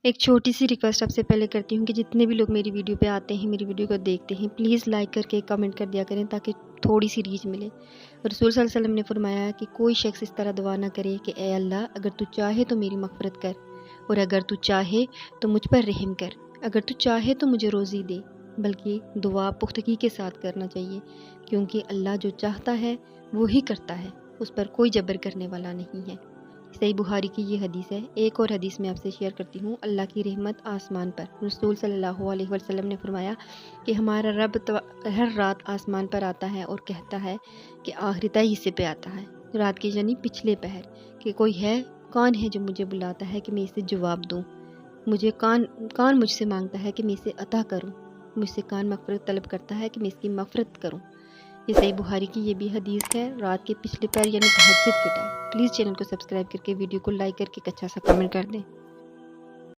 ایک چھوٹی سی ریکویسٹ آپ سے پہلے کرتی ہوں کہ جتنے بھی لوگ میری ویڈیو پہ آتے ہیں، میری ویڈیو کو دیکھتے ہیں، پلیز لائک کر کے کمنٹ کر دیا کریں تاکہ تھوڑی سی ریچ ملے۔ رسول صلی اللہ علیہ وسلم نے فرمایا کہ کوئی شخص اس طرح دعا نہ کرے کہ اے اللہ، اگر تو چاہے تو میری مغفرت کر، اور اگر تو چاہے تو مجھ پر رحم کر، اگر تو چاہے تو مجھے روزی دے، بلکہ دعا پختگی کے ساتھ کرنا چاہیے، کیونکہ اللہ جو چاہتا ہے وہی کرتا ہے، اس پر کوئی جبر کرنے والا نہیں ہے۔ صحیح بخاری کی یہ حدیث ہے۔ ایک اور حدیث میں آپ سے شیئر کرتی ہوں۔ اللہ کی رحمت آسمان پر، رسول صلی اللہ علیہ وسلم نے فرمایا کہ ہمارا رب ہر رات آسمان پر آتا ہے اور کہتا ہے کہ آخری تہی حصے پہ آتا ہے، رات کی یعنی پچھلے پہر، کہ کوئی ہے، کون ہے جو مجھے بلاتا ہے کہ میں اسے جواب دوں، مجھے کون مجھ سے مانگتا ہے کہ میں اسے عطا کروں، مجھ سے کون مغفرت طلب کرتا ہے کہ میں اس کی مغفرت کروں۔ یہ صحیح بخاری کی یہ بھی حدیث ہے، رات کے پچھلے پہر یعنی تہجد کے ٹائم۔ پلیز چینل کو سبسکرائب کر کے ویڈیو کو لائک کر کے ایک اچھا سا کمنٹ کر دیں۔